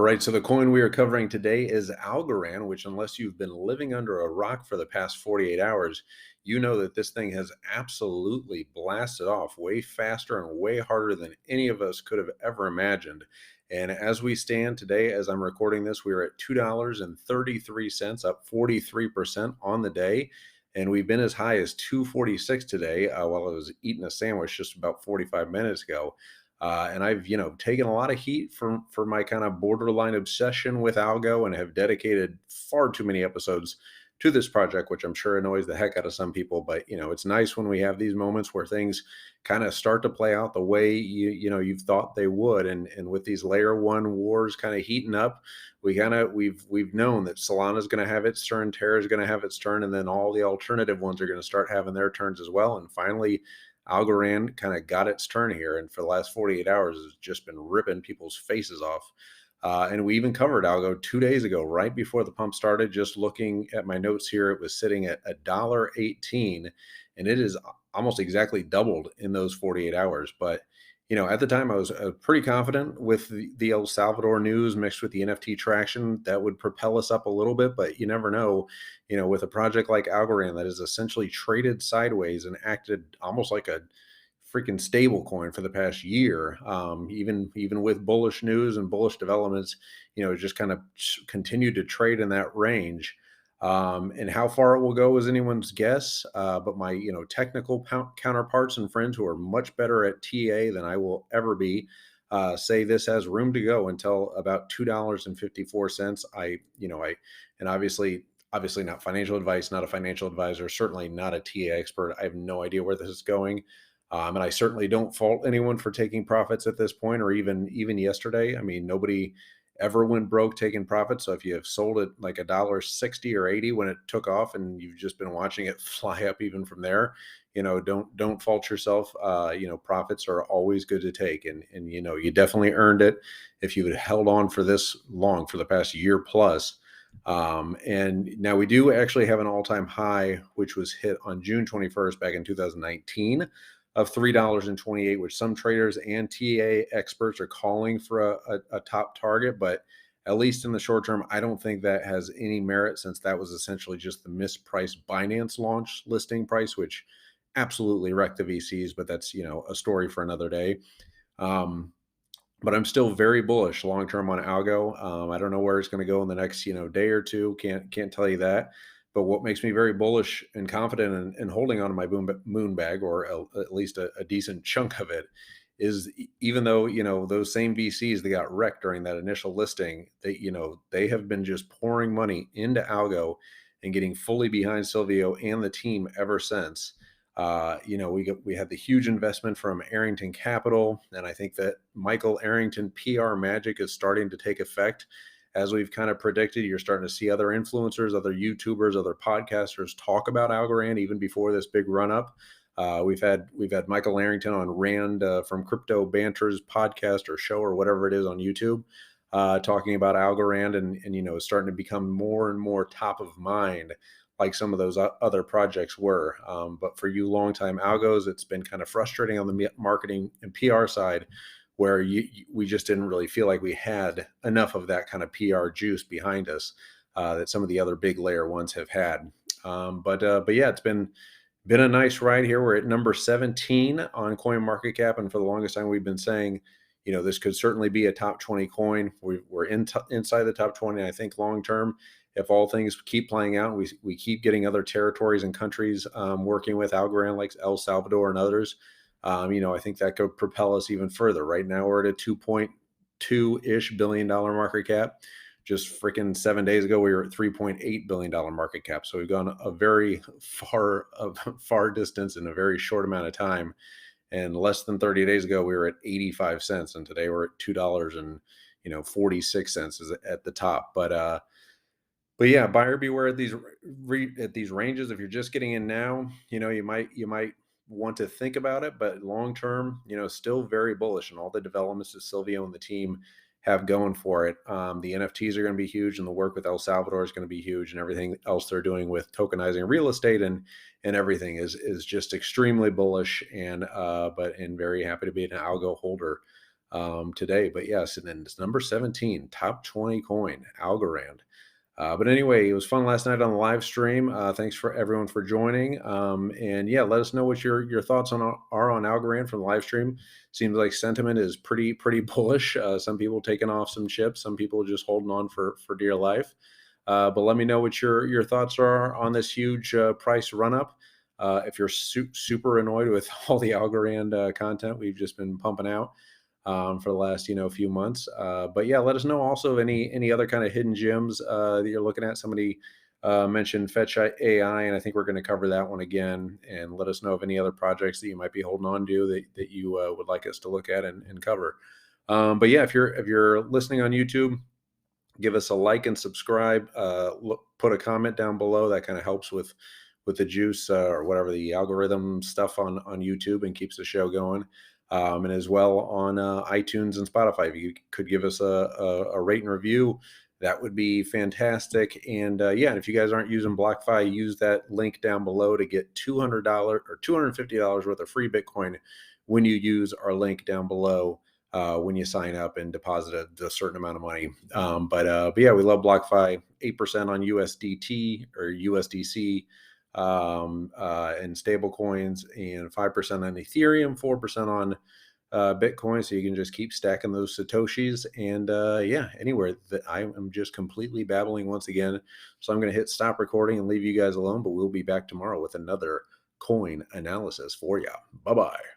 right, so the coin we are covering today is Algorand, which, unless you've been living under a rock for the past 48 hours, you know that this thing has absolutely blasted off way faster and way harder than any of us could have ever imagined. And as we stand today, as I'm recording this, we are at $2.33, up 43% on the day. And we've been as high as 246 today while I was eating a sandwich just about 45 minutes ago. And I've, taken a lot of heat for my kind of borderline obsession with algo and have dedicated far too many episodes to this project, which I'm sure annoys the heck out of some people. But it's nice when we have these moments where things kind of start to play out the way you've thought they would. And with these layer one wars kind of heating up, we've known that Solana's going to have its turn, Terra's going to have its turn, and then all the alternative ones are going to start having their turns as well. And finally, Algorand kind of got its turn here, and for the last 48 hours, it's just been ripping people's faces off. And we even covered Algo 2 days ago, right before the pump started. Just looking at my notes here, it was sitting at $1.18, and it is almost exactly doubled in those 48 hours. But at the time, I was pretty confident with the El Salvador news mixed with the NFT traction that would propel us up a little bit. But you never know, with a project like Algorand that is essentially traded sideways and acted almost like a freaking stable coin for the past year, even with bullish news and bullish developments, just kind of continued to trade in that range. And how far it will go is anyone's guess. But my, technical counterparts and friends who are much better at TA than I will ever be, say this has room to go until about $2.54. And obviously not financial advice, not a financial advisor, certainly not a TA expert. I have no idea where this is going. And I certainly don't fault anyone for taking profits at this point, or even yesterday. I mean, nobody ever went broke taking profits. So if you have sold it like $1.60 or 80 when it took off, and you've just been watching it fly up even from there, don't fault yourself. Profits are always good to take, and you definitely earned it if you had held on for this long, for the past year plus. And now we do actually have an all-time high, which was hit on June 21st back in 2019. Of $3.28, which some traders and TA experts are calling for a top target. But at least in the short term, I don't think that has any merit, since that was essentially just the mispriced Binance launch listing price, which absolutely wrecked the VCs. But that's, a story for another day. But I'm still very bullish long term on Algo. I don't know where it's going to go in the next day or two. Can't tell you that. But what makes me very bullish and confident in holding on to my moon bag, or at least a decent chunk of it, is even though those same VCs that got wrecked during that initial listing, they have been just pouring money into Algo and getting fully behind Silvio and the team ever since. We had the huge investment from Arrington Capital, and I think that Michael Arrington PR magic is starting to take effect. As we've kind of predicted, you're starting to see other influencers, other YouTubers, other podcasters talk about Algorand even before this big run up. We've had Michael Arrington on Rand from Crypto Banter's podcast or show or whatever it is on YouTube, talking about Algorand, and it's starting to become more and more top of mind, like some of those other projects were. But for you longtime algos, it's been kind of frustrating on the marketing and PR side, where we just didn't really feel like we had enough of that kind of PR juice behind us that some of the other big layer ones have had. But yeah, it's been a nice ride here. We're at number 17 on CoinMarketCap, and for the longest time we've been saying, this could certainly be a top 20 coin. We're inside the top 20. I think long term, if all things keep playing out, we keep getting other territories and countries working with Algorand, like El Salvador and others. I think that could propel us even further. Right now, we're at a $2.2-ish billion market cap. Just freaking 7 days ago, we were at $3.8 billion market cap. So we've gone a very far distance in a very short amount of time. And less than 30 days ago, we were at 85 cents, and today we're at $2.46 is at the top. But yeah, buyer beware at these ranges. If you're just getting in now, you might want to think about it, but long term, still very bullish on all the developments that Silvio and the team have going for it. The NFTs are going to be huge, and the work with El Salvador is going to be huge, and everything else they're doing with tokenizing real estate and everything is just extremely bullish. And very happy to be an algo holder. today. But yes, and then it's number 17, top 20 coin, Algorand. But anyway, it was fun last night on the live stream. Thanks for everyone for joining. And yeah, let us know what your thoughts are on Algorand from the live stream. Seems like sentiment is pretty bullish. Some people taking off some chips, some people just holding on for dear life. But let me know what your thoughts are on this huge price run up. If you're super annoyed with all the Algorand content we've just been pumping out for the last few months. But yeah, let us know also of any other kind of hidden gems that you're looking at. Somebody mentioned Fetch AI, and I think we're going to cover that one again. And let us know of any other projects that you might be holding on to that you would like us to look at and cover. But yeah, if you're listening on YouTube, give us a like and subscribe. Put a comment down below. That kind of helps with the juice or whatever the algorithm stuff on YouTube and keeps the show going. And as well on iTunes and Spotify. If you could give us a rate and review, that would be fantastic. And yeah, and if you guys aren't using BlockFi, use that link down below to get $200 or $250 worth of free Bitcoin when you use our link down below. When you sign up and deposit a certain amount of money. But yeah, we love BlockFi, 8% on USDT or USDC and stable coins, and 5% on Ethereum, 4% on Bitcoin. So you can just keep stacking those Satoshis. And yeah, anywhere that I am just completely babbling once again. So I'm going to hit stop recording and leave you guys alone, but we'll be back tomorrow with another coin analysis for you. Bye-bye.